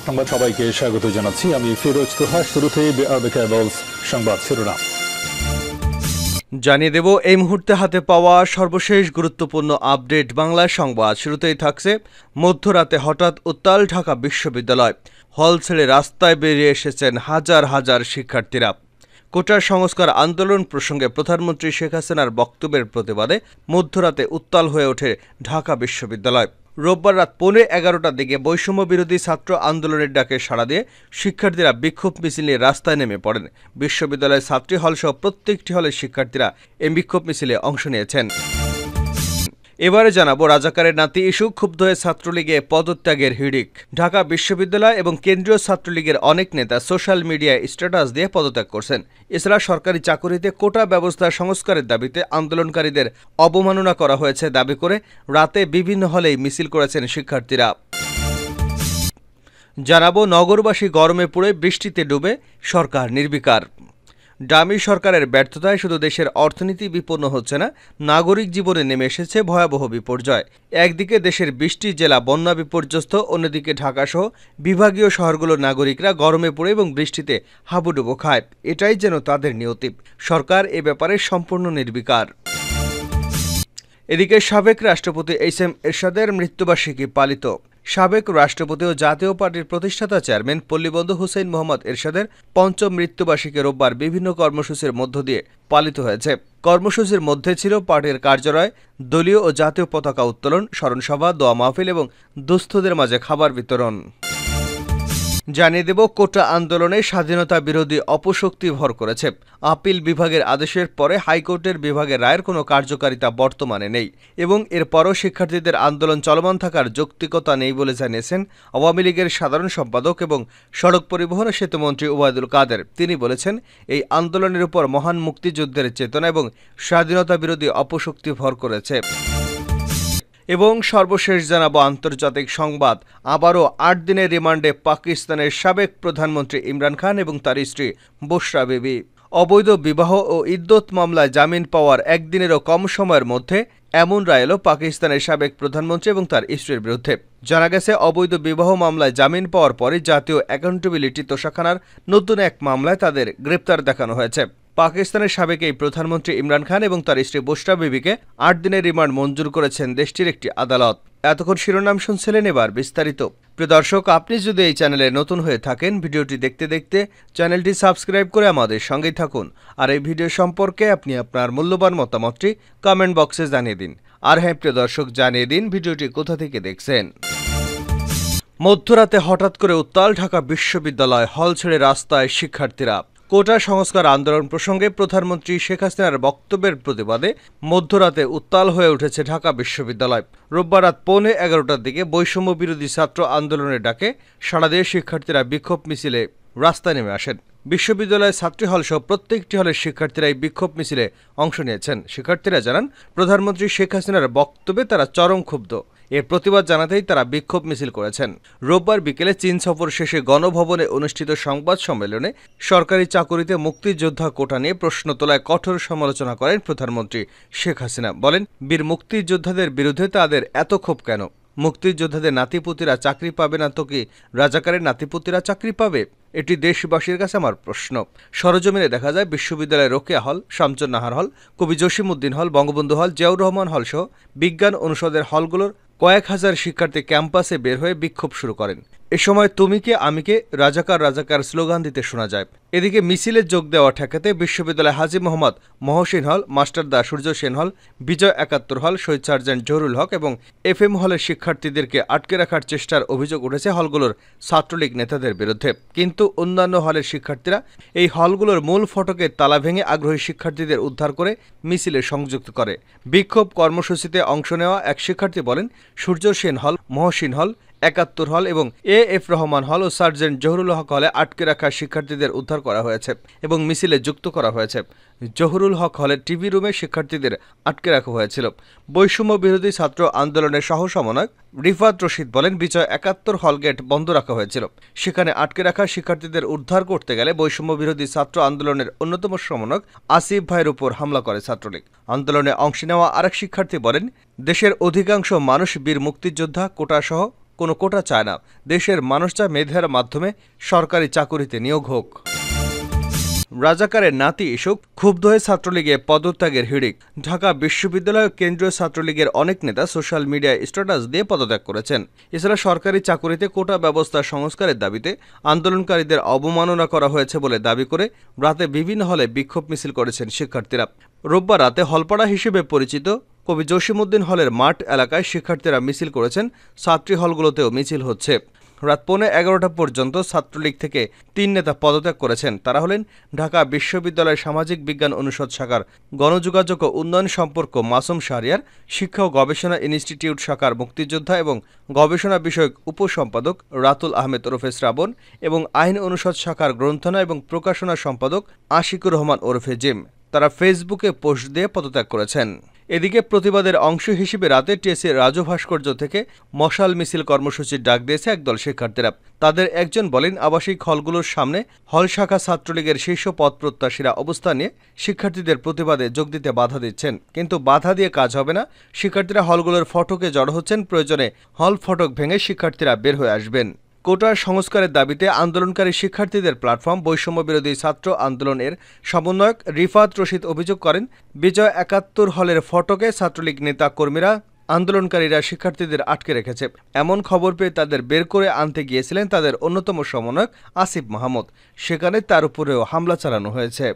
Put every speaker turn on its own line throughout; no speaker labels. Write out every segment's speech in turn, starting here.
সংবাদ সবাইকে স্বাগত জানাচ্ছি। আমি ফিরোজ তোহা। শুরুতে সংবাদ শিরোনাম
জানিয়ে দেব এই মুহূর্তে হাতে পাওয়া সর্বশেষ গুরুত্বপূর্ণ আপডেট বাংলা সংবাদ। শুরুতেই থাকছে মধ্যরাতে হঠাৎ উত্তাল ঢাকা বিশ্ববিদ্যালয়, হল ছেড়ে রাস্তায় বেরিয়ে এসেছেন হাজার হাজার শিক্ষার্থীরা। কোটা সংস্কার আন্দোলন প্রসঙ্গে প্রধানমন্ত্রী শেখ হাসিনার বক্তব্যের প্রতিবাদে মধ্যরাতে উত্তাল হয়ে ওঠে ঢাকা বিশ্ববিদ্যালয়। রোববার রাত 11:15টার দিকে বৈষম্য বিরোধী ছাত্র আন্দোলনের ডাকে সাড়া দিয়ে শিক্ষার্থীরা বিক্ষোভ মিছিল নিয়ে রাস্তায় নেমে পড়েন। বিশ্ববিদ্যালয়ের ছাত্রী হলসহ প্রত্যেকটি হলের শিক্ষার্থীরা এই বিক্ষোভ মিছিলে অংশ নিয়েছেন। এবারে জানাবো রাজাকারের নাতি ইস্যু, ক্ষুব্ধ হয়ে ছাত্রলীগে পদত্যাগের হিড়িক। ঢাকা বিশ্ববিদ্যালয় এবং কেন্দ্রীয় ছাত্রলীগের অনেক নেতা সোশ্যাল মিডিয়ায় স্ট্যাটাস দিয়ে পদত্যাগ করছেন। এছাড়া সরকারি চাকুরিতে কোটা ব্যবস্থা সংস্কারের দাবিতে আন্দোলনকারীদের অবমাননা করা হয়েছে দাবি করে রাতে বিভিন্ন হলেই মিছিল করেছেন শিক্ষার্থীরা। জানাবো নগরবাসী গরমে পুড়ে বৃষ্টিতে ডুবে সরকার নির্বিকার। ডামি সরকারের ব্যর্থতায় শুধু দেশের অর্থনীতি বিপন্ন হচ্ছে না, নাগরিক জীবনে নেমে এসেছে ভয়াবহ বিপর্যয়। একদিকে দেশের 20টি জেলা বন্যা বিপর্যস্ত, অন্যদিকে ঢাকাসহ বিভাগীয় শহরগুলোর নাগরিকরা গরমে পড়ে এবং বৃষ্টিতে হাবুডুবু খায়। এটাই যেন তাদের নিয়তি। সরকার এ ব্যাপারে সম্পূর্ণ নির্বিকার। এদিকে সাবেক রাষ্ট্রপতি এইচ.এম. এরশাদের মৃত্যুবার্ষিকী পালিত। সাবেক রাষ্ট্রপতি ও জাতীয় পার্টির প্রতিষ্ঠাতা চেয়ারম্যান পল্লীবন্ধু হুসেইন মোহাম্মদ এরশাদের পঞ্চম মৃত্যুবার্ষিকী রোববার বিভিন্ন কর্মসূচির মধ্য দিয়ে পালিত হয়েছে। কর্মসূচির মধ্যে ছিল পার্টির কার্যালয়, দলীয় ও জাতীয় পতাকা উত্তোলন, স্মরণসভা, দোয়া মাহফিল এবং দুস্থদের মাঝে খাবার বিতরণ। জানিয়ে দেব কোটা আন্দোলনে স্বাধীনতা বিরোধী অপশক্তি ভর করেছে। আপিল বিভাগের আদেশের পরে হাইকোর্টের বিভাগের রায়ের কোনো কার্যকারিতা বর্তমানে নেই এবং এরপরও শিক্ষার্থীদের আন্দোলন চলমান থাকার যৌক্তিকতা নেই বলে জানিয়েছেন আওয়ামী লীগের সাধারণ সম্পাদক এবং সড়ক পরিবহন ও সেতুমন্ত্রী ওবায়দুল কাদের। তিনি বলেছেন, এই আন্দোলনের উপর মহান মুক্তিযুদ্ধের চেতনা এবং স্বাধীনতা বিরোধী অপশক্তি ভর করেছে। এবং সর্বশেষ জানাবো আন্তর্জাতিক সংবাদ। আবারও 8 দিনের রিমান্ডে পাকিস্তানের সাবেক প্রধানমন্ত্রী ইমরান খান এবং তার স্ত্রী বুশরা বিবি। অবৈধ বিবাহ ও ইদ্যত মামলায় জামিন পাওয়ার একদিনেরও কম সময়ের মধ্যে এমন রায় এলো পাকিস্তানের সাবেক প্রধানমন্ত্রী এবং তার স্ত্রীর বিরুদ্ধে। জানা গেছে, অবৈধ বিবাহ মামলায় জামিন পাওয়ার পরে জাতীয় অ্যাকাউন্টেবিলিটি তোষাখানার নতুন এক মামলায় তাদের গ্রেপ্তার দেখানো হয়েছে। পাকিস্তানের সাবেক এই প্রধানমন্ত্রী ইমরান খান এবং তার স্ত্রী বুশরা বিবিকে 8 দিনের রিমান্ড মঞ্জুর করেছেন দেশটির একটি আদালত। এতক্ষণ শিরোনাম শুনছিলেন, এবার বিস্তারিত। প্রিয় দর্শক, আপনি যদি এই চ্যানেলে নতুন হয়ে থাকেন, ভিডিওটি দেখতে দেখতে চ্যানেলটি সাবস্ক্রাইব করে আমাদের সঙ্গেই থাকুন। আর এই ভিডিও সম্পর্কে আপনি আপনার মূল্যবান মতামতটি কমেন্ট বক্সে জানিয়ে দিন। আর হ্যাঁ প্রিয় দর্শক, জানিয়ে দিন ভিডিওটি কোথা থেকে দেখছেন। মধ্যরাতে হঠাৎ করে উত্তাল ঢাকা বিশ্ববিদ্যালয়, হল ছেড়ে রাস্তায় শিক্ষার্থীরা। কোটা সংস্কার আন্দোলন প্রসঙ্গে প্রধানমন্ত্রী শেখ হাসিনার বক্তব্যের প্রতিবাদে মধ্যরাতে উত্তাল হয়ে উঠেছে ঢাকা বিশ্ববিদ্যালয়। রোববার রাত 11:15টার দিকে বৈষম্য বিরোধী ছাত্র আন্দোলনের ডাকে সাড়া দিয়ে শিক্ষার্থীরা বিক্ষোভ মিছিলে রাস্তায় নেমে আসেন। বিশ্ববিদ্যালয়ের ছাত্রী হলসহ প্রত্যেকটি হলের শিক্ষার্থীরা এই বিক্ষোভ মিছিলে অংশ নিয়েছেন। শিক্ষার্থীরা জানান, প্রধানমন্ত্রী শেখ হাসিনার বক্তব্যে তারা চরম ক্ষুব্ধ। এর প্রতিবাদ জানাতেই তারা বিক্ষোভ মিছিল করেছেন। রোববার বিকেলে চীন সফর শেষে গণভবনে অনুষ্ঠিত সংবাদ সম্মেলনে সরকারি চাকুরিতে মুক্তিযোদ্ধা কোটা নিয়ে প্রশ্ন তোলায় কঠোর সমালোচনা করেন প্রধানমন্ত্রী শেখ হাসিনা। বলেন, বীর মুক্তিযোদ্ধাদের বিরুদ্ধে তাদের এত ক্ষোভ কেন? মুক্তিযোদ্ধাদের নাতিপুতিরা চাকরি পাবে না তো কি রাজাকারের নাতিপুতিরা চাকরি পাবে? এটি দেশবাসীর কাছে আমার প্রশ্ন। সরজমিনে দেখা যায়, বিশ্ববিদ্যালয়ের রোকেয়া হল, শামসুন নাহার হল, কবি জসিমউদ্দিন হল, বঙ্গবন্ধু হল, জিয়াউর রহমান হল সহ বিজ্ঞান অনুষদের হলগুলোর কয়েক হাজার শিক্ষার্থী ক্যাম্পাসে বের হয়ে বিক্ষোভ শুরু করেন। এ সময় তুমি কে আমি কে, রাজাকার রাজাকার স্লোগান দিতে শোনা যায়। এদিকে মিছিলে যোগ দেওয়া ঠেকাতে বিশ্ববিদ্যালয় হাজী মোহাম্মদ মহসিন হল, মাস্টারদা সূর্য সেন হল, বিজয় 71 হল, শহীদ সার্জেন্ট জহুরুল হক এবং FM হলের শিক্ষার্থীদেরকে আটকে রাখার চেষ্টার অভিযোগ উঠেছে হলগুলোর ছাত্রলীগ নেতাদের বিরুদ্ধে। কিন্তু অন্যান্য হলের শিক্ষার্থীরা এই হলগুলোর মূল ফটকে তালা ভেঙে আগ্রহী শিক্ষার্থীদের উদ্ধার করে মিছিলে সংযুক্ত করে। বিক্ষোভ কর্মসূচিতে অংশ নেওয়া এক শিক্ষার্থী বলেন, সূর্য সেন হল, মহসিন হল, 71 হল এবং AF রহমান হল ও সার্জেন্ট জহুরুল হক হলে আটকে রাখা শিক্ষার্থীদের উদ্ধার করা হয়েছে এবং মিছিলে যুক্ত করা হয়েছে। জহুরুল হক হলের টিভি রুমে শিক্ষার্থীদের আটকে রাখা হয়েছিল। বৈষম্য বিরোধী ছাত্র আন্দোলনের সহসমন্বয়ক রিফাত রশিদ বলেন, বিজয় 71 হল গেট বন্ধ রাখা হয়েছিল। সেখানে আটকে রাখা শিক্ষার্থীদের উদ্ধার করতে গেলে বৈষম্য বিরোধী ছাত্র আন্দোলনের অন্যতম সমন্বয়ক আসিফ ভাইয়ের উপর হামলা করে ছাত্রলীগ। আন্দোলনে অংশ নেওয়া আরেক শিক্ষার্থী বলেন, দেশের অধিকাংশ মানুষ বীর মুক্তিযোদ্ধা কোটা সহ কোনো কোটা চায় না। দেশের মানুষ চায় মেধার মাধ্যমে সরকারি চাকুরিতে নিয়োগ হোক। রাজাকারের নাতি ইস্যুক ক্ষুব্ধ হয়ে ছাত্রলীগে পদত্যাগের হিড়িক। ঢাকা বিশ্ববিদ্যালয় কেন্দ্রীয় ছাত্রলীগের অনেক নেতা সোশ্যাল মিডিয়ায় স্ট্যাটাস দিয়ে পদত্যাগ করেছেন। এছাড়া সরকারি চাকুরিতে কোটা ব্যবস্থা সংস্কারের দাবিতে আন্দোলনকারীদের অবমাননা করা হয়েছে বলে দাবি করে রাতে বিভিন্ন হলে বিক্ষোভ মিছিল করেছেন শিক্ষার্থীরা। রোববার রাতে হলপাড়া হিসেবে পরিচিত কবি জসিমউদ্দিন হলের মাঠ এলাকায় শিক্ষার্থীরা মিছিল করেছেন। ছাত্রী হলগুলোতেও মিছিল হচ্ছে। রাত 11:15 পর্যন্ত ছাত্রলীগ থেকে 3 নেতা পদত্যাগ করেছেন। তারা হলেন ঢাকা বিশ্ববিদ্যালয়ের সামাজিক বিজ্ঞান অনুষদ শাখার গণযোগাযোগ ও উন্নয়ন সম্পর্ক মাসুম শাহরিয়ার, শিক্ষা ও গবেষণা ইনস্টিটিউট শাখার মুক্তিযোদ্ধা এবং গবেষণা বিষয়ক উপসম্পাদক রাতুল আহমেদ ওরফে শ্রাবণ এবং আইন অনুষদ শাখার গ্রন্থনা এবং প্রকাশনা সম্পাদক আশিকুর রহমান ওরফে জিম। তারা ফেসবুকে পোস্ট দিয়ে পদত্যাগ করেছেন। এদিকে প্রতিবাদের অংশ হিসেবে রাতে টিএসসি রাজু ভাস্কর্য থেকে মশাল মিছিল কর্মসূচির ডাক দিয়েছে একদল শিক্ষার্থীরা। তাদের একজন বলেন, আবাসিক হলগুলোর সামনে হল শাখা ছাত্রলীগের শীর্ষ পদপ্রত্যাশীরা অবস্থান নিয়ে শিক্ষার্থীদের প্রতিবাদে যোগ দিতে বাধা দিচ্ছেন, কিন্তু বাধা দিয়ে কাজ হবে না। শিক্ষার্থীরা হলগুলোর ফটকে জড়ো হচ্ছেন। প্রয়োজনে হল ফটক ভেঙে শিক্ষার্থীরা বের হয়ে আসবেন। কোটা সংস্কারের দাবিতে আন্দোলনকারী শিক্ষার্থীদের প্ল্যাটফর্ম বৈষম্য বিরোধী ছাত্র আন্দোলনের সমন্বয়ক রিফাত রশিদ অভিযোগ করেন, বিজয় 71 হলের ফটকে ছাত্রলীগ নেতা কর্মীরা আন্দোলনকারীরা শিক্ষার্থীদের আটকে রেখেছে। এমন খবর পেয়ে তাদের বের করে আনতে গিয়েছিলেন তাদের অন্যতম সমন্বয়ক আসিফ মাহমুদ। সেখানে তার উপরেও হামলা চালানো হয়েছে।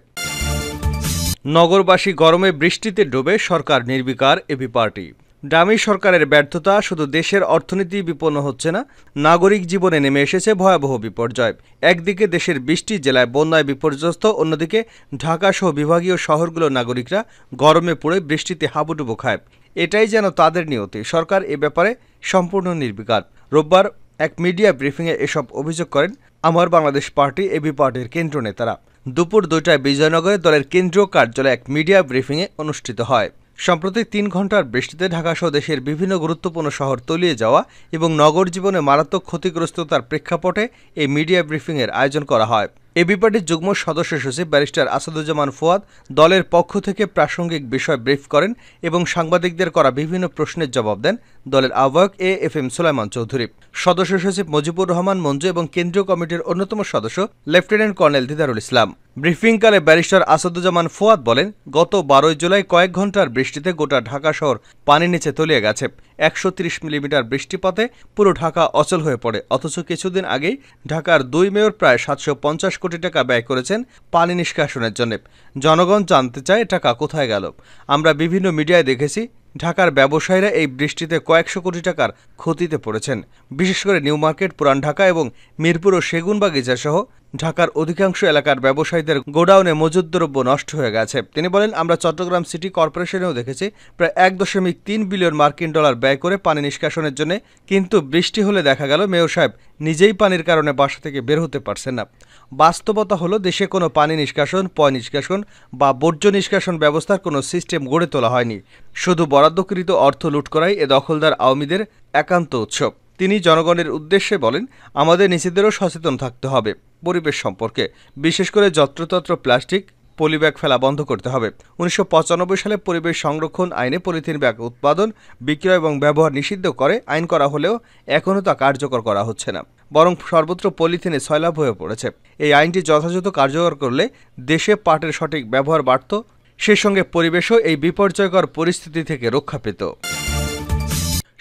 নগরবাসী গরমে বৃষ্টিতে ডুবে সরকার নির্বিকার, এবি পার্টি। ডামি সরকারের ব্যর্থতা শুধু দেশের অর্থনীতি বিপন্ন হচ্ছে না, নাগরিক জীবনে নেমে এসেছে ভয়াবহ বিপর্যয়। একদিকে দেশের 20টি জেলায় বন্যায় বিপর্যস্ত, অন্যদিকে ঢাকাসহ বিভাগীয় শহরগুলোর নাগরিকরা গরমে পড়ে বৃষ্টিতে হাবুডুবু খায়। এটাই যেন তাদের নিয়তি। সরকার এ ব্যাপারে সম্পূর্ণ নির্বিকার। রোববার এক মিডিয়া ব্রিফিংয়ে এসব অভিযোগ করেন আমার বাংলাদেশ পার্টি, এবি পার্টির কেন্দ্র নেতারা। দুপুর 2টায় বিজয়নগরে দলের কেন্দ্রীয় কার্যালয়ে এক মিডিয়া ব্রিফিংয়ে অনুষ্ঠিত হয়। সম্প্রতি 3 ঘণ্টার বৃষ্টিতে ঢাকাসহ দেশের বিভিন্ন গুরুত্বপূর্ণ শহর তলিয়ে যাওয়া এবং নগর জীবনে মারাত্মক ক্ষতিগ্রস্ততার প্রেক্ষাপটে এই মিডিয়া ব্রিফিংয়ের আয়োজন করা হয়। এবি পার্টির যুগ্ম সদস্য সচিব ব্যারিস্টার আসাদুজ্জামান ফুয়াদ দলের পক্ষ থেকে প্রাসঙ্গিক বিষয় ব্রিফ করেন এবং সাংবাদিকদের করা বিভিন্ন প্রশ্নের জবাব দেন দলের আহ্বায়ক এএফএম সুলাইমান চৌধুরী, সদস্য সচিব মুজিবুর রহমান মঞ্জু এবং কেন্দ্রীয় কমিটির অন্যতম সদস্য লেফটেন্যান্ট কর্নেল দিদারুল ইসলাম। ব্রিফিংকালে ব্যারিস্টার আসাদুজ্জামান ফুয়াদ বলেন, গত 12 জুলাই কয়েক ঘণ্টার বৃষ্টিতে গোটা ঢাকা শহর পানির নিচে তলিয়ে গেছে। 130 মিলিমিটার বৃষ্টিপাতে পুরো ঢাকা অচল হয়ে পড়ে। অথচ কিছুদিন আগেই ঢাকার 2 মেয়র প্রায় 750 কোটি টাকা ব্যয় করেছেন পানি নিষ্কাশনের জন্য। জনগণ জানতে চায় টাকা কোথায় গেল। আমরা বিভিন্ন মিডিয়ায় দেখেছি ঢাকার ব্যবসায়ীরা এই বৃষ্টিতে কয়েকশো কোটি টাকার ক্ষতিতে পড়েছেন। বিশেষ করে নিউ মার্কেট, পুরান ঢাকা এবং মিরপুর ও সেগুনবাগিচা সহ ঢাকার অধিকাংশ এলাকার ব্যবসায়ীদের গোডাউনে মজুদ দ্রব্য নষ্ট হয়ে গেছে। তিনি বলেন, আমরা চট্টগ্রাম সিটি কর্পোরেশনেও দেখেছি প্রায় 1.3 বিলিয়ন মার্কিন ডলার ব্যয় করে পানি নিষ্কাশনের জন্য, কিন্তু বৃষ্টি হলে দেখা গেল মেয়র সাহেব নিজেই পানির কারণে বাসা থেকে বের হতে পারছেন না। বাস্তবতা হলো দেশে কোনো পানি নিষ্কাশন, পয় নিষ্কাশন বা বর্জ্য নিষ্কাশন ব্যবস্থার কোনো সিস্টেম গড়ে তোলা হয়নি। শুধু বরাদ্দকৃত অর্থ লুট করাই এ দখলদার আওয়ামীদের একান্ত উৎসব। তিনি জনগণের উদ্দেশ্যে বলেন, আমাদের নিজেদেরও সচেতন থাকতে হবে পরিবেশ সম্পর্কে, বিশেষ করে যত্রতত্র প্লাস্টিক, পলিব্যাগ ফেলা বন্ধ করতে হবে। 1995 সালে পরিবেশ সংরক্ষণ আইনে পলিথিন ব্যাগ উৎপাদন, বিক্রয় এবং ব্যবহার নিষিদ্ধ করে আইন করা হলেও এখনও তা কার্যকর করা হচ্ছে না, বরং সর্বত্র পলিথিনে সয়লাভ হয়ে পড়েছে। এই আইনটি যথাযথ কার্যকর করলে দেশে পাটের সঠিক ব্যবহার বাড়ত, সেই সঙ্গে পরিবেশও এই বিপর্যয়কর পরিস্থিতি থেকে রক্ষা পেত।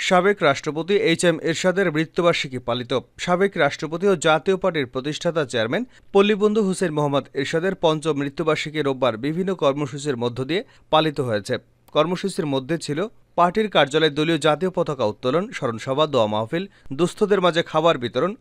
সাবেক রাষ্ট্রপতি এইচ.এম. এরশাদের মৃত্যুবার্ষিকী পালিত। সাবেক রাষ্ট্রপতি ও জাতীয় পার্টির প্রতিষ্ঠাতা চেয়ারম্যান পল্লীবন্ধু হুসেইন মোহাম্মদ এরশাদের পঞ্চম মৃত্যুবার্ষিকী রোববার বিভিন্ন কর্মসূচির মধ্য দিয়ে পালিত হয়েছে। কর্মসূচির মধ্যে ছিল পার্টির কার্যালয়ে দলীয় জাতীয় পতাকা উত্তোলন, স্মরণসভা, দোয়া মাহফিল, দুস্থদের মাঝে খাবার বিতরণ।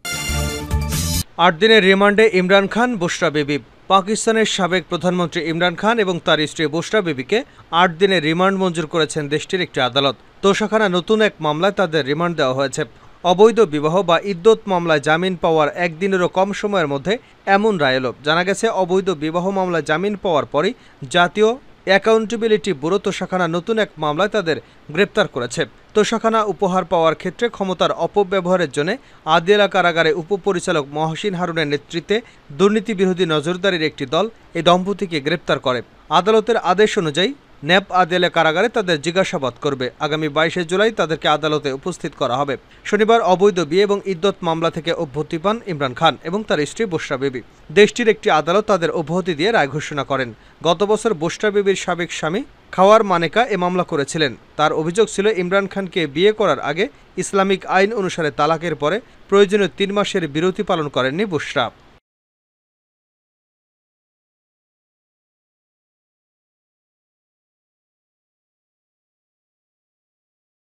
8 দিনের রিমান্ডে ইমরান খান, বুশরা বেবি। পাকিস্তানের সাবেক প্রধানমন্ত্রী ইমরান খান এবং তার স্ত্রী বুশরা বেবিকে 8 দিনের রিমান্ড মঞ্জুর করেছেন দেশটির একটি আদালত। তোষাখানা নতুন এক মামলায় তাদের রিমান্ড দেওয়া হয়েছে। অবৈধ বিবাহ বা ইদ্যত মামলায় জামিন পাওয়ার 1 দিনেরও কম সময়ের মধ্যে এমন রায় এলো। জানা গেছে, অবৈধ বিবাহ মামলায় জামিন পাওয়ার পরই জাতীয় অ্যাকাউন্টেবিলিটি ব্যুরো তোষাখানা নতুন এক মামলায় তাদের গ্রেপ্তার করেছে। তোষাখানা উপহার পাওয়ার ক্ষেত্রে ক্ষমতার অপব্যবহারের জন্য আদিয়ালা কারাগারে উপপরিচালক মহসিন হারুনের নেতৃত্বে দুর্নীতি বিরোধী নজরদারির একটি দল এই দম্পতিকে গ্রেপ্তার করে। আদালতের আদেশ অনুযায়ী ন্যাপ আদিয়ালা কারাগারে তাদের জিজ্ঞাসাবাদ করবে। আগামী 22 জুলাই তাদেরকে আদালতে উপস্থিত করা হবে। শনিবার অবৈধ বিয়ে এবং ইদ্যত মামলা থেকে অব্যাহতি পান ইমরান খান এবং তার স্ত্রী বুশরা বিবি। দেশটির একটি আদালত তাদের অব্যাহতি দিয়ে রায় ঘোষণা করেন। গত বছর বুশরা বিবির সাবেক স্বামী খাওয়ার মানেকা এ মামলা করেছিলেন। তার অভিযোগ ছিল ইমরান খানকে বিয়ে করার আগে ইসলামিক আইন অনুসারে তালাকের পরে প্রয়োজনীয় 3 মাসের বিরতি পালন করেননি বুশরা।